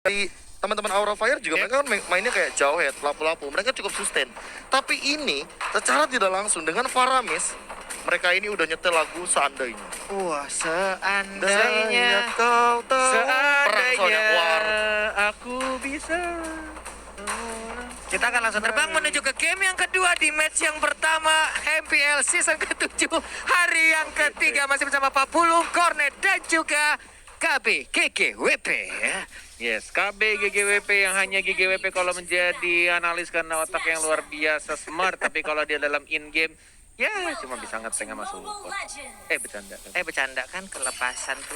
Dari teman-teman Aura Fire juga mereka kan mainnya kayak jauh ya, lapu-lapu. Mereka cukup sustain. Tapi ini secara tidak langsung dengan Faramis, mereka ini udah nyetel lagu Seandainya. Wah, Seandainya seandainya kau tahu. Perang soalnya keluar. aku bisa. Kita akan langsung terbang menuju ke game yang kedua di match yang pertama MPL season ke-7 hari yang ketiga masih bersama Pak Pulung, Cornet dan juga KB GGWP ya. Yes, KB GGWP yang hanya GGWP kalau menjadi analis karena otak yang luar biasa smart, tapi kalau dia dalam in-game, ya cuma bisa ngeteng sama support. Bercanda. Bercanda kan kelepasan tuh.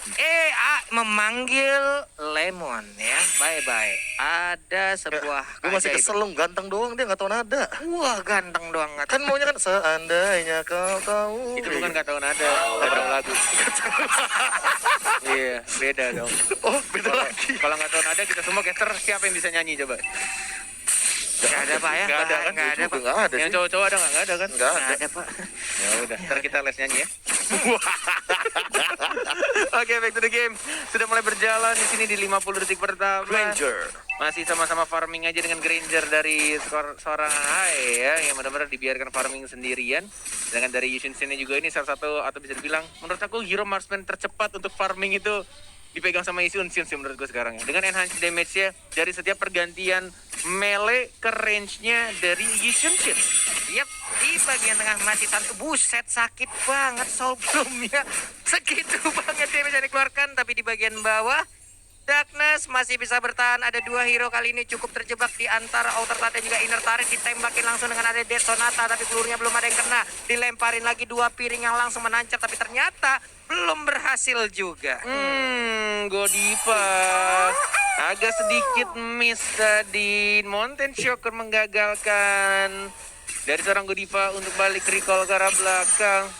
Memanggil Lemon ya. Bye-bye. Ada sebuah Gue masih kesel lu, ganteng doang dia nggak tahu nada. Wah, ganteng doang. Kan maunya kan seandainya kau tahu. Itu bukan gak tahu nada, gak tahu lagu. Iya, beda dong. Oh, beda lagi. Kalau nggak tahu nada, kita semua caster siapa yang bisa nyanyi coba? Gak ada Pak ya? Nggak ada kan? Nggak ada Pak. Nggak ada Yang sih. cowok-cowok ada nggak? Nggak ada kan? Nggak Nggak ada. ada Pak. Ya udah, ntar kita les nyanyi ya. Oke, back to the game. Sudah mulai berjalan di sini di 50 detik pertama. Ranger. Masih sama-sama farming aja dengan Granger dari seorang Hai ya, yang benar-benar dibiarkan farming sendirian. Sedangkan dari Yushin Shin juga ini salah satu, atau bisa dibilang menurut aku hero marksman tercepat untuk farming itu dipegang sama Yushin Shin sih menurut gue sekarang ya. Dengan enhanced damage-nya dari setiap pergantian melee ke range-nya dari Yushin Shin. Yap, di bagian tengah mati tantu. Buset, sakit banget sebelumnya. Segitu banget damage yang dikeluarkan, tapi di bagian bawah Darkness masih bisa bertahan. Ada dua hero kali ini cukup terjebak di antara outer turret dan juga inner turret. Ditembakin langsung dengan ada Dead Sonata, tapi pelurunya belum ada yang kena. Dilemparin lagi dua piring yang langsung menancap, tapi ternyata belum berhasil juga. Godiva agak sedikit miss tadi. Mountain Shocker menggagalkan dari seorang Godiva untuk balik recall ke arah belakang.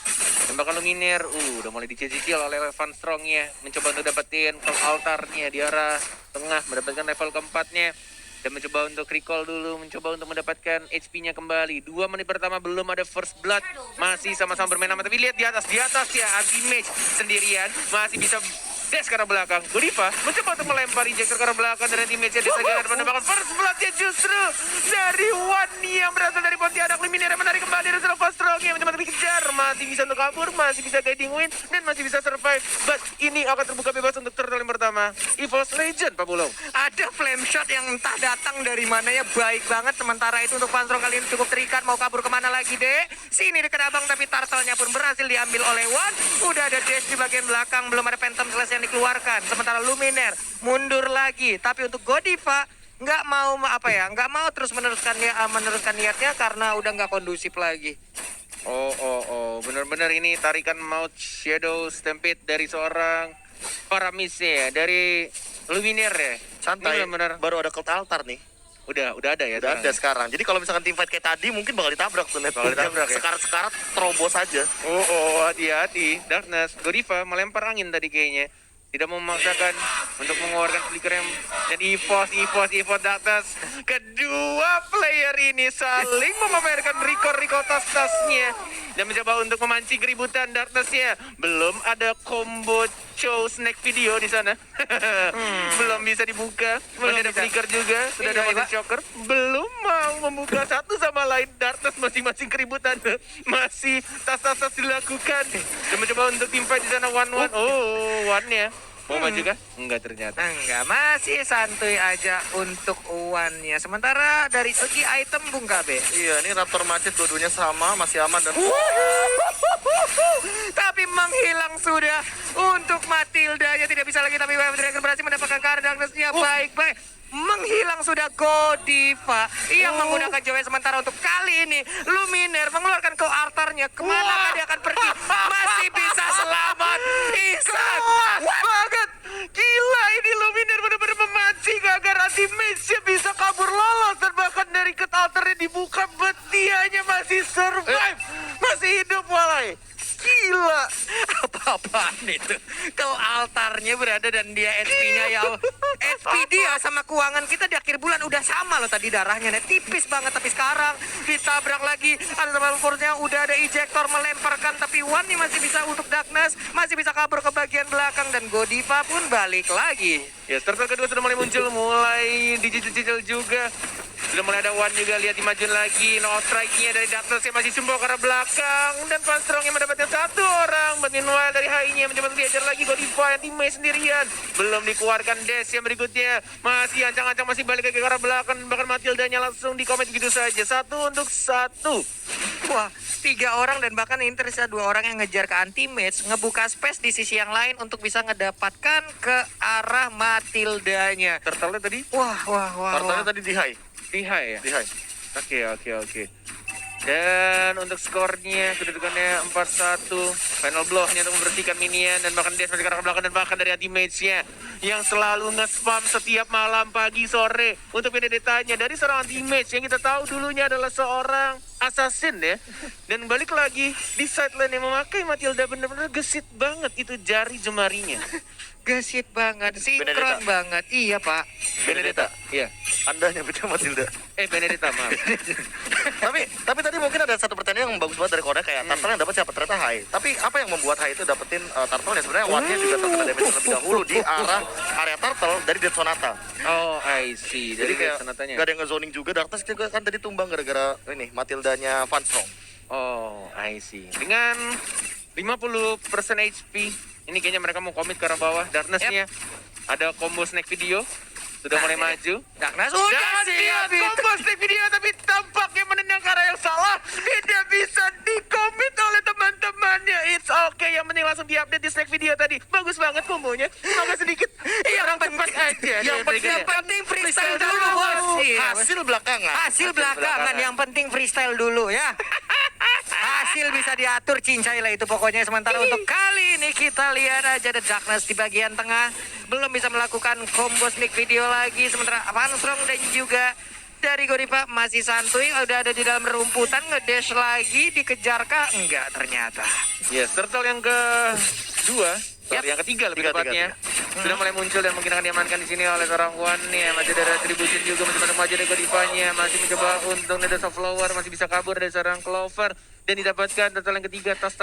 Tembakan Luminaire, udah mulai dicicil oleh Van Strong ya. Mencoba untuk dapetin altarnya di arah tengah, mendapatkan level keempatnya. Dan mencoba untuk recall dulu, mencoba untuk mendapatkan HP-nya kembali. 2 menit pertama belum ada first blood. Masih sama-sama bermain aman, tapi lihat di atas ya, anti-mage sendirian. Masih bisa dash ke arah belakang. Godiva mencoba untuk melempar injektor ke arah belakang dan anti-mage-nya disegel dan menembakkan first blood-nya justru dari Wani yang berasal dari Pontianak. Luminaire menarik kembali dari Van Strong yang mencoba dikejar. Masih bisa untuk kabur, masih bisa guiding win, dan masih bisa survive. But ini akan terbuka bebas untuk turtle yang pertama. EVOS Legend, Pak Bulong. Ada flame shot yang entah datang dari mana ya, baik banget. Sementara itu untuk Van Strong kali ini cukup terikat. Mau kabur kemana lagi, Dek? Sini dekat abang, tapi turtle-nya pun berhasil diambil oleh Wan. Udah ada dash di bagian belakang, belum ada Phantom Slash yang dikeluarkan. Sementara Luminaire mundur lagi. Tapi untuk Godiva nggak mau terus meneruskan niatnya karena udah nggak kondusif lagi. Benar-benar ini tarikan Mouth Shadow Stampede dari seorang Faramis ya, dari Luminaire ya. Santai. Ini benar-benar Baru ada cult altar nih. udah ada ya. Udah ada sekarang. Jadi kalau misalkan teamfight kayak tadi mungkin bakal ditabrak tuh. Bakal ditabrak ya? Sekarat-sekarat terobos aja. Hati-hati. Darkness, Godiva melempar angin tadi kayaknya. Tidak mau memaksakan untuk mengeluarkan flicker yang dan EVOS Darkness. Kedua player ini saling memamerkan record tas-tasnya dan mencoba untuk memancing keributan Darkness-nya. Belum ada combo show snack video di sana. Belum bisa dibuka. Masih ada flicker juga. Sudah ada motion shocker. Belum mau membuka satu sama lain. Darkness masing-masing keributan. Masih tas-tas dilakukan. Dan mencoba untuk teamfight di sana one-one. One-nya. Mau maju kah? Enggak ternyata. Enggak, masih santuy aja untuk Uwannya. Sementara dari segi item Bung KB. Iya, ini Raptor Macet dua-duanya sama, masih aman dan Tapi menghilang sudah untuk Matilda. Ya tidak bisa lagi, tapi Wave Dragon berhasil mendapatkan card Darkness-nya. Baik-baik. Menghilang sudah Godiva yang menggunakan Joy. Sementara untuk kali ini Luminaire mengeluarkan ke altarnya. Kemana dia akan pergi? Masih bisa selamat. Isan banget. Gila, ini Luminaire benar-benar memancing agar anti-mage bisa kabur lolos. Dan bahkan dari ke altarnya dibuka, betianya masih survive. Masih hidup walai. Gila. Apa-apaan itu? Kau altarnya berada dan dia HP-nya ya. HP dia sama keuangan kita di akhir bulan udah sama loh tadi darahnya. Nah, tipis banget tapi sekarang ditabrak lagi. Ada Force-nya udah ada ejector melemparkan tapi Wan nih masih bisa untuk Darkness, masih bisa kabur ke bagian belakang dan Godiva pun balik lagi. Ya, turtle kedua sudah mulai muncul, mulai dicicil-cicil juga. Sudah mulai ada Wan juga, lihat dimajuin lagi. No strike-nya dari Darkness yang masih jumbo ke arah belakang. Dan Van Strong yang mendapatkan satu orang. But meanwhile dari HI-nya mencoba untuk diajar lagi Godiva yang teammate sendirian. Belum dikeluarkan Dash yang berikutnya. Masih ancang-ancang, masih balik ke arah belakang. Bahkan Matildanya langsung di-comment begitu saja. 1-1. Wah, 3 orang dan bahkan ini tersisa 2 orang yang ngejar ke anti-match, ngebuka space di sisi yang lain untuk bisa ngedapatkan ke arah Matildanya. Turtle tadi Wah. Turtle tadi di high. di high ya? Di high. Oke. Dan untuk skornya kedudukannya 4-1. Final blow hanya untuk membersihkan minion dan bahkan Dash masih ke arah belakang dan bahkan dari anti-mage-nya yang selalu nge-spam setiap malam, pagi, sore untuk Benedetta-nya dari seorang anti-mage yang kita tahu dulunya adalah seorang assassin ya. Dan balik lagi di sideline yang memakai Matilda benar-benar gesit banget itu jari jemarinya. Gesit banget, sinkron Benedetta. banget. Iya, Pak. Benedetta, iya. Anda nyebutnya Matilda. Benedetta, maaf. tapi tadi mungkin ada satu pertanyaan yang bagus banget dari Korea kayak Turtle yang dapat siapa ternyata Hai. Tapi apa yang membuat Hai itu dapetin Turtle ya sebenarnya Wan-nya juga terkena damage terlebih dahulu di arah area Turtle dari Dead Sonata. Oh, I see. Jadi kayak Sonatanya. gak ada yang nge-zoning juga. Darkness juga kan tadi tumbang gara-gara ini Matildanya Van Strong. Oh, I see. Dengan 50% HP, ini kayaknya mereka mau komit ke arah bawah. Darkness-nya ada combo snack video. Sudah mulai maju. Darkness Dan udah dia siap itu. combo snack video tapi tampaknya menendang ke arah yang salah. Tidak bisa dikomit oleh teman-temannya. It's okay, yang penting langsung diupdate di snack video tadi. Bagus banget kombonya. Agak sedikit. Yang cepat aja. Yang penting freestyle dulu, Bos. Iya, Hasil belakangan. Hasil belakangan, yang penting freestyle dulu ya. Hasil bisa diatur, cincai lah itu pokoknya. Sementara untuk kali ini kita lihat aja The Darkness di bagian tengah belum bisa melakukan combo sneak video lagi. Sementara Van Strong dan juga dari Godiva masih santuy, udah ada di dalam rumputan, ngedash lagi, dikejarkah? Enggak ternyata. Yes, turtle yang kedua. Yang ketiga lebih tepatnya. Sudah mulai muncul dan mungkin akan diamankan di sini oleh seorang Wan nih. Masih ada retribution juga, masih banyak maju dari Godivanya. Masih mencoba untuk Neda Flower, masih bisa kabur dari seorang Clover. Dan didapatkan total yang ketiga, tas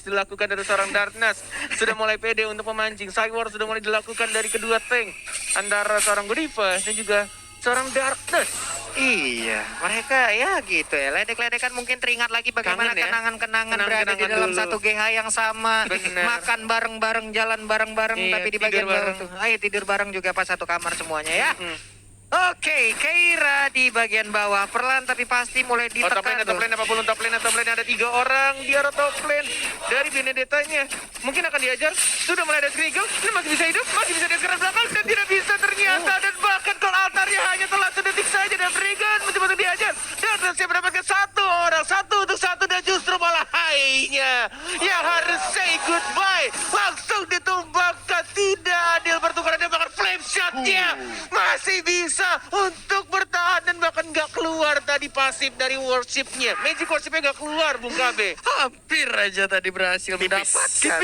dilakukan dari seorang Darkness. Sudah mulai pede untuk memancing. Sidewar sudah mulai dilakukan dari kedua tank antara seorang Godiva dan juga seorang Darkness. Iya, mereka ya gitu ya. Ledek-ledekan mungkin teringat lagi bagaimana Kangen ya? kenangan-kenangan berada di Kenangan dalam dulu. satu GH yang sama. Bener. Makan bareng-bareng, jalan bareng-bareng, Iya, tapi di tidur bagian bawah bareng. tuh. Ayo tidur bareng juga pas satu kamar semuanya ya. Oke, Keira di bagian bawah. Perlahan tapi pasti mulai Oh, top ditekan. lane, apapun top lane ada 3 orang di arah top lane dari Benedettanya. Mungkin akan diajar. Sudah mulai ada Skrigel, ini masih bisa hidup, masih bisa dari belakang dan tidak bisa ternyata. Dan bahkan gol altarnya hanya telah sedetik saja dan Regan mencoba untuk diajar. Dan berhasil mendapatkan 1 orang, 1-1 dan justru malah Hai-nya yang harus say goodbye. Langsung ditumbangkan, tidak adil pertukaran dan bahkan flame shot-nya masih bisa untuk bertahan dan bahkan nggak keluar tadi pasif dari worship-nya. Magic worship-nya nggak keluar, Bung KB. Hampir aja tadi berhasil mendapatkan.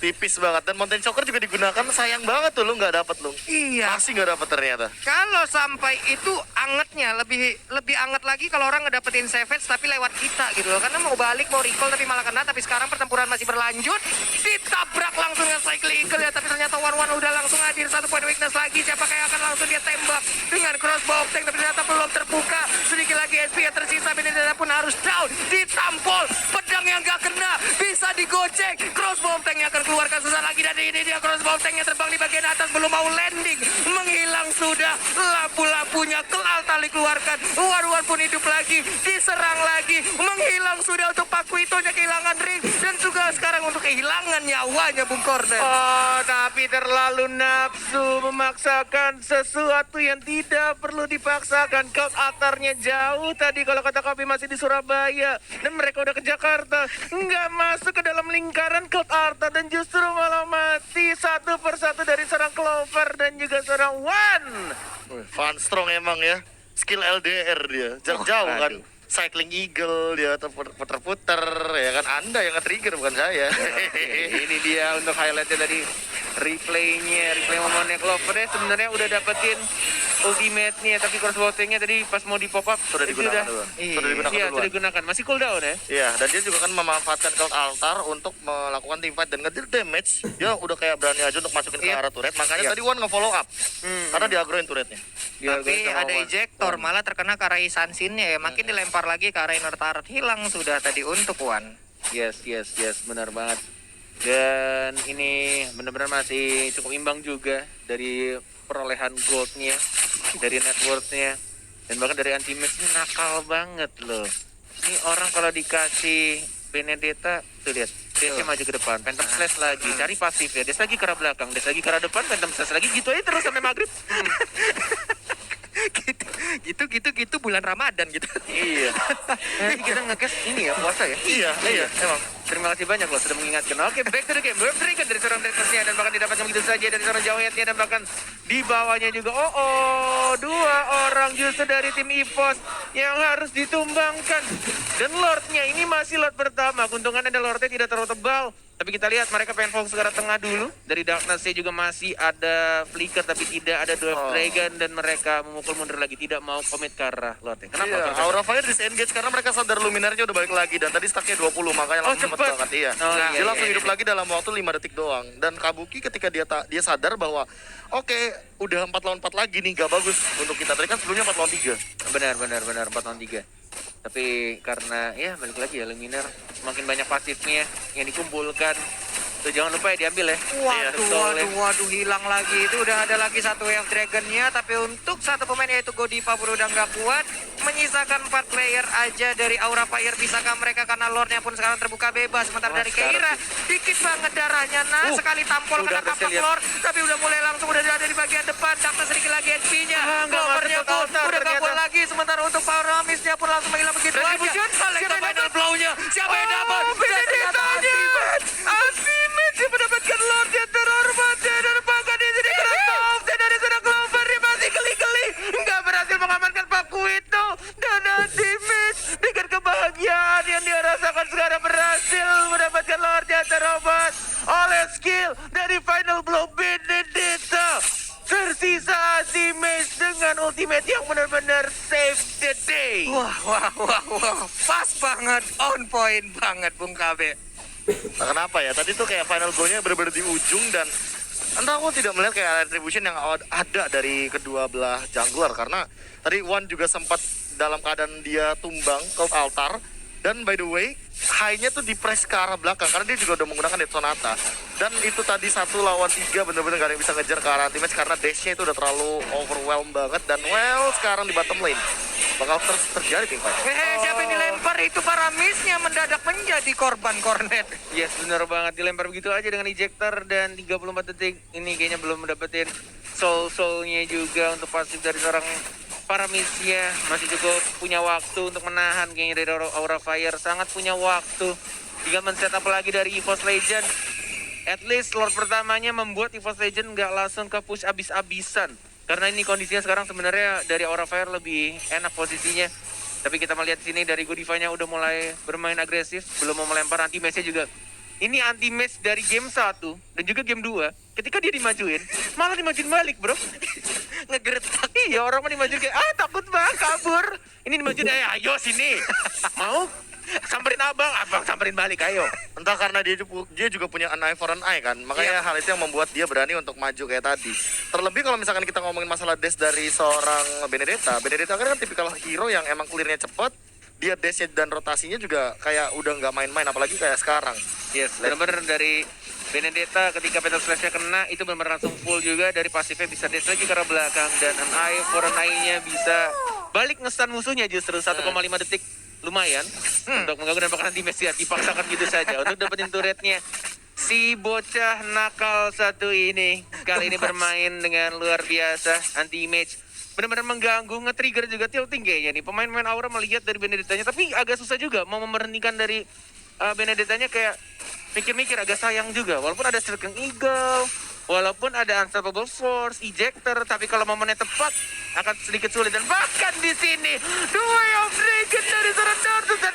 Tipis banget. Dan Mountain Choker juga digunakan. Sayang banget tuh lu nggak dapet lu. Iya. Masih nggak dapet ternyata. Kalau sampai itu angetnya lebih anget lagi kalau orang ngedapetin Savage tapi lewat kita gitu loh. Karena mau balik, mau recall tapi malah kena. Tapi sekarang pertempuran masih berlanjut. Ditabrak langsung ke Cycle Eagle ya. Tapi ternyata One udah langsung hadir. 1 point weakness lagi. Siapa kayak akan langsung dia tembak dengan crossbow tank. Tapi ternyata belum terbuka. Sedikit lagi SP yang tersisa. Benedetta pun harus down. Ditampol. Pedang yang gak kena. Bisa digocek. Crossbow tank yang akan keluarkan susah lagi. Dan ini dia crossbow tanknya terbang di bagian atas. Belum mau landing. Menghilang sudah. Lampu-lampunya kelal tali keluarkan. Wan pun hidup lagi. Diserang lagi. Menghilang sudah untuk Pakuitonya kehilangan ring. Dan juga sekarang untuk kehilangan nyawanya Bung Corner. Oh, tapi terlalu nafsu memaksakan sesuatu yang tidak perlu dipaksakan. Cloud altarnya jauh tadi kalau kata Kopi masih di Surabaya. Dan mereka udah ke Jakarta. Nggak masuk ke dalam lingkaran Cloud altar. Dan justru malah mati satu persatu dari seorang Clover dan juga seorang Wan. Van Strong emang ya. Skill LDR dia. Jarak jauh kan. cycling eagle, dia puter-puter, ya kan Anda yang nge-trigger bukan saya. Ini dia untuk highlightnya tadi, replay momennya Clover ya sebenarnya udah dapetin ultimate-nya, tapi crossbow-nya tadi pas mau di pop up Sudah digunakan duluan. Sudah digunakan Iya, duluan. sudah digunakan. Masih cooldown ya. Iya, dan dia juga kan memanfaatkan Cult Altar untuk melakukan team fight dan ngedeal damage. Dia udah kayak berani aja untuk masukin ke Iya. arah turret. Makanya Iya. tadi Wan nge-follow up. Karena dia agroin turretnya. Tapi ada ejector, malah terkena ke arah Isansinnya ya. Makin dilempar lagi ke arah inner turret. Hilang sudah tadi untuk Wan. Yes, benar banget. Dan ini benar-benar masih cukup imbang juga dari perolehan goldnya, dari net worth-nya, dan bahkan dari anti-match ini nakal banget loh. Ini orang kalau dikasih Benedetta, tuh lihat, dia maju ke depan, Phantom Slash lagi, cari pasif ya, Des lagi ke arah belakang, Des lagi ke arah depan, Phantom Slash lagi, gitu aja terus sampai maghrib. gitu bulan Ramadan gitu. Iya. Nanti kita nge-cash ini ya, puasa ya. Iya, emang. Terima kasih banyak loh sudah mengingatkan. Oke, back to the game. Berikan dari seorang Dexternya dan bahkan didapatkan begitu saja dari seorang Jawheadnya dan bahkan di bawahnya juga. Dua orang justru dari tim EVOS yang harus ditumbangkan. Dan Lordnya ini masih Lord pertama. Keuntungan ada Lordnya tidak terlalu tebal. Tapi kita lihat mereka pengen fokus ke arah tengah dulu. Dari Darkness-nya juga masih ada Flicker tapi tidak ada Dwarf Dragon dan mereka memukul mundur lagi, tidak mau komit ke arah Lordnya. Kenapa? Iya, Pak? Aura Fire disengage karena mereka sadar Luminarnya udah balik lagi dan tadi stacknya 20 makanya langsung cepet banget. Iya. Dia langsung hidup lagi dalam waktu 5 detik doang. Dan Kabuki ketika dia sadar bahwa oke, udah 4 lawan 4 lagi nih, gak bagus untuk kita. Tadi kan sebelumnya 4 lawan 3. Benar 4 lawan 3. Tapi karena ya balik lagi ya Luminar semakin banyak pasifnya yang dikumpulkan. Tuh jangan lupa ya diambil ya. Waduh, hilang lagi. Itu udah ada lagi satu wave dragonnya, tapi untuk satu pemain yaitu Godiva pun udah nggak kuat. Menyisakan 4 player aja dari Aura Fire. Bisakah mereka karena lordnya pun sekarang terbuka bebas. Sementara dari Keira dikit banget darahnya. Nah, sekali tampol kena kapak lord, tapi udah mulai langsung udah ada di bagian depan. Dapat sedikit lagi HP-nya. Clovernya pun udah gak kuat lagi. Sementara untuk Power Amisnya pun langsung menghilang begitu aja. Siapa yang dapat blow-nya? Siapa yang dapat? Benedetta-nya! Dia mendapatkan Lord yang terhormat dan bahkan di sini kena top dari seorang Clover. Dia masih geli-geli nggak berhasil mengamankan Pakuito dan Anti-Match dengan kebahagiaan yang dia rasakan sekarang berhasil mendapatkan Lord yang terhormat oleh skill dari Final Blow Benedetta. Tersisa Anti-Match dengan ultimate yang benar-benar save the day. Wah. Pas banget, on point banget Bung Kabe. Nah, kenapa ya? Tadi tuh kayak final goal-nya bener-bener di ujung dan entah aku tidak melihat kayak retribution yang ada dari kedua belah jungler karena tadi Wan juga sempat dalam keadaan dia tumbang ke altar dan by the way high-nya tuh di press ke arah belakang karena dia juga udah menggunakan Death Sonata dan itu tadi 1 lawan 3 bener-bener gak ada yang bisa ngejar ke arah anti-match karena dash-nya itu udah terlalu overwhelmed banget dan sekarang di bottom lane bakal terjadi tim fight. Siapa yang dilempar itu para miss-nya mendadak menjadi korban kornet. Yes, benar banget dilempar begitu aja dengan ejector dan 34 detik ini kayaknya belum mendapatkan soul-soulnya juga untuk pasif dari seorang Paramisnya. Masih cukup punya waktu untuk menahan kayaknya dari Aura Fire, sangat punya waktu. Tinggal men-setup lagi dari EVOS Legend. At least Lord pertamanya membuat EVOS Legend nggak langsung ke push abis-abisan. Karena ini kondisinya sekarang sebenarnya dari Aura Fire lebih enak posisinya. Tapi kita melihat sini dari Godivanya udah mulai bermain agresif, belum mau melempar. Anti-match-nya juga. Ini anti-match dari game 1 dan juga game 2. Ketika dia dimajuin, malah dimajuin balik, bro. Ngegertak. Iya, orang mau dimajuin kayak, takut banget, kabur. Ini dimajuin, ayo sini. Mau? Samperin abang samperin balik, ayo. Entah karena dia juga punya an eye for an eye kan, makanya hal itu yang membuat dia berani untuk maju kayak tadi. Terlebih kalau misalkan kita ngomongin masalah dash dari seorang Benedetta kan tipikal hero yang emang clearnya cepet, dia dashnya dan rotasinya juga kayak udah nggak main-main, apalagi kayak sekarang. Yes, benar-benar dari Benedetta ketika Petal Slash-nya kena itu benar-benar langsung full juga dari pasifnya bisa dash lagi ke arah belakang dan an eye for an eye-nya bisa balik nge-stun musuhnya justru 1,5 detik. Lumayan untuk mengganggu dan bahkan anti-match ya, dipaksakan gitu saja untuk dapetin turretnya. Si bocah nakal satu ini kali ini bermain dengan luar biasa. Anti-match benar-benar mengganggu, nge-trigger juga tilting kayaknya nih. Pemain-pemain Aura melihat dari Benedettanya, tapi agak susah juga mau memberhentikan dari Benedettanya, kayak mikir-mikir agak sayang juga. Walaupun ada Striking Eagle, walaupun ada Unstoppable Force, Ejector, tapi kalau momennya tepat akan sedikit sulit. Dan bahkan di sini, dua of Dragon dari seorang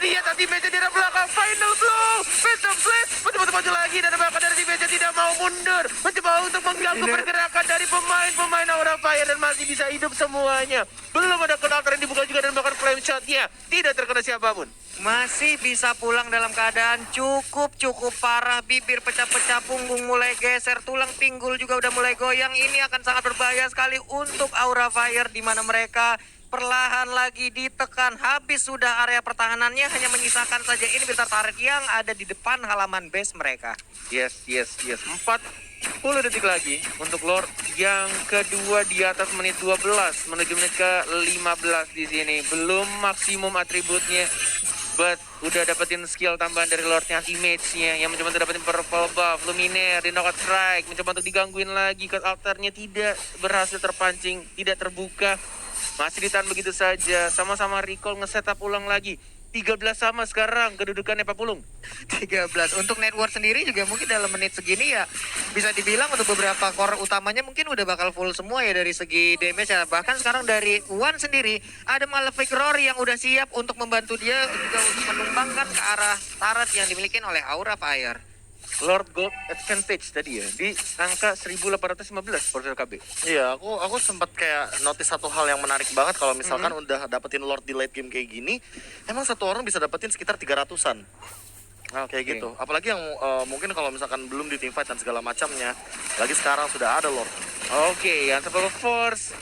lihat ultimate di arah belakang. Final blow. Phantom Blade mencoba maju lagi dan bahkan dari tim tidak mau mundur. Mencoba untuk mengganggu pergerakan dari pemain-pemain Aura Fire dan masih bisa hidup semuanya. Belum ada counter yang dibuka juga dan bahkan flame shotnya tidak terkena siapapun. Masih bisa pulang dalam keadaan cukup parah. Bibir pecah-pecah, punggung mulai geser, tulang pinggul juga udah mulai goyang. Ini akan sangat berbahaya sekali untuk Aura Fire, di mana mereka perlahan lagi ditekan. Habis sudah area pertahanannya, hanya menyisakan saja ini bentar tarik yang ada di depan halaman base mereka. Yes. 40 detik lagi untuk Lord yang kedua di atas menit 12 menuju menit ke 15 di sini. Belum maksimum atributnya. But udah dapetin skill tambahan dari Lordnya, anti-mage-nya yang mencoba untuk dapetin purple buff, Luminaire, di knockout strike, mencoba untuk digangguin lagi, cut altarnya tidak berhasil terpancing, tidak terbuka, masih ditahan begitu saja, sama-sama recall nge-setup ulang lagi. 13 sama sekarang kedudukannya Pak Pulung. 13 untuk network sendiri juga mungkin dalam menit segini ya bisa dibilang untuk beberapa core utamanya mungkin udah bakal full semua ya dari segi damage ya. Bahkan sekarang dari One sendiri ada Malefic Roar yang udah siap untuk membantu dia juga untuk menumbangkan ke arah turret yang dimiliki oleh Aura Fire. Lord Gold Advantage tadi ya di angka 1815 Portal KB. Iya, aku sempat kayak notice satu hal yang menarik banget kalau misalkan udah dapetin Lord di late game kayak gini, emang satu orang bisa dapetin sekitar 300-an. Kayak gitu. Apalagi yang mungkin kalau misalkan belum di teamfight dan segala macamnya, lagi sekarang sudah ada Lord. Oke, Unstoppable Force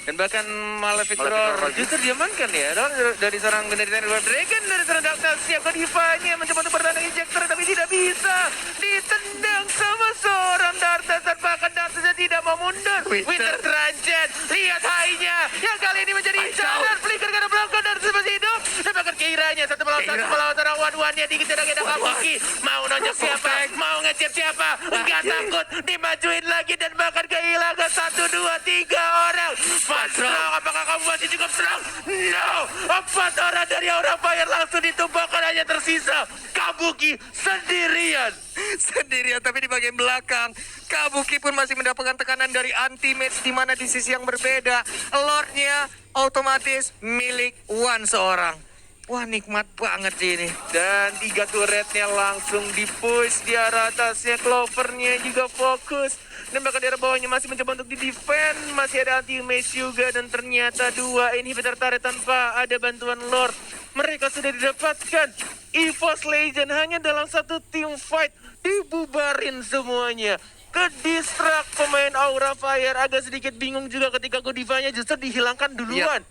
dan bahkan Malefic Malefic Roar Roar justru diamankan ya dari seorang dari Dragon, dari seorang Darkness siap Godifanya mencoba untuk bertandang injektor tapi tidak bisa, ditendang sama seorang Darkness dan bahkan Darkness tidak mau mundur. Winter Transcend, lihat high-nya yang kali ini menjadi incaran. Flicker karena belakang Darkness masih hidup dan bahkan Keira-nya satu melawan seorang one-one-nya dikejar dengan Kabuki. Mau nonjok siapa, mau ngecep siapa, enggak takut, dimajuin lagi dan bahkan kehilangan 1, 2, 3 orang. Strong, apakah kamu masih cukup strong? No! 4 orang dari Aura Fire langsung ditumbangkan, hanya tersisa Kabuki sendirian. Sendirian tapi di bagian belakang Kabuki pun masih mendapatkan tekanan dari anti-mage, di mana di sisi yang berbeda Lordnya otomatis milik One seorang. Wah, nikmat banget sih ini. Dan 3 turretnya langsung di-push di arah atasnya. Clovernya juga fokus. Dan bahkan di arah bawahnya masih mencoba untuk di-defend. Masih ada anti-mage juga. Dan ternyata 2 inhibitor turret tanpa ada bantuan Lord. Mereka sudah didapatkan. EVOS Legend hanya dalam satu team fight. Dibubarin semuanya. Ke-distract pemain Aura Fire. Agak sedikit bingung juga ketika Godivanya justru dihilangkan duluan.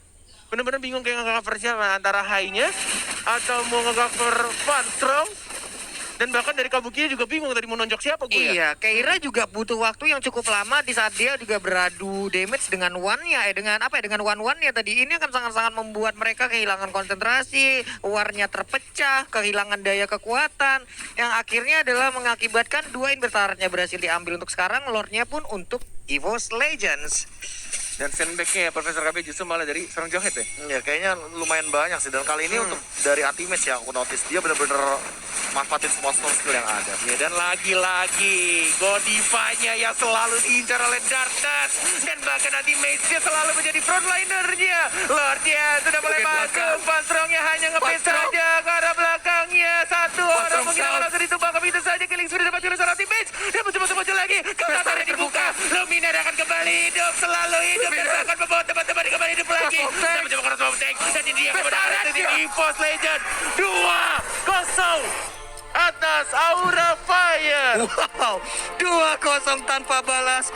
Bener-bener bingung kayak nge-cover siapa, antara high-nya atau mau nge-cover Van Strong. Dan bahkan dari Kabuki juga bingung tadi mau nonjok siapa gue ya. Iya, Keira juga butuh waktu yang cukup lama di saat dia juga beradu damage dengan One-nya, dengan one-one-nya tadi. Ini akan sangat-sangat membuat mereka kehilangan konsentrasi, warnya terpecah, kehilangan daya kekuatan, yang akhirnya adalah mengakibatkan 2 inverternya berhasil diambil untuk sekarang, Lordnya pun untuk EVOS Legends. Dan sandbag-nya ya, Profesor KB justru malah dari seorang Johet ya. Ya kayaknya lumayan banyak sih. Dan kali ini untuk dari anti-mage yang aku notice, dia bener-bener manfaatin semua skill yang ada. Ya, dan lagi-lagi Godivanya yang selalu diincar oleh Darkness. Dan bahkan anti-mage-nya selalu menjadi frontliner-nya. Lordnya sudah mulai masuk. Van Strong-nya hanya nge-pace saja ke arah belakangnya. 1 orang mungkin akan langsung ditumbang. Tapi itu saja Killing sudah dapat oleh seorang anti-mage. Dia mencoba maju lagi. Kamarnya dibuka. Luminaire akan kembali hidup. Selalu hidup. Dan akan membawa teman-teman kembali hidup lagi. Dan mencoba cross tank. Dan dia kebenaran di EVOS Legend 2-0 atas Aura Fire. Wow, 2-0 tanpa balas.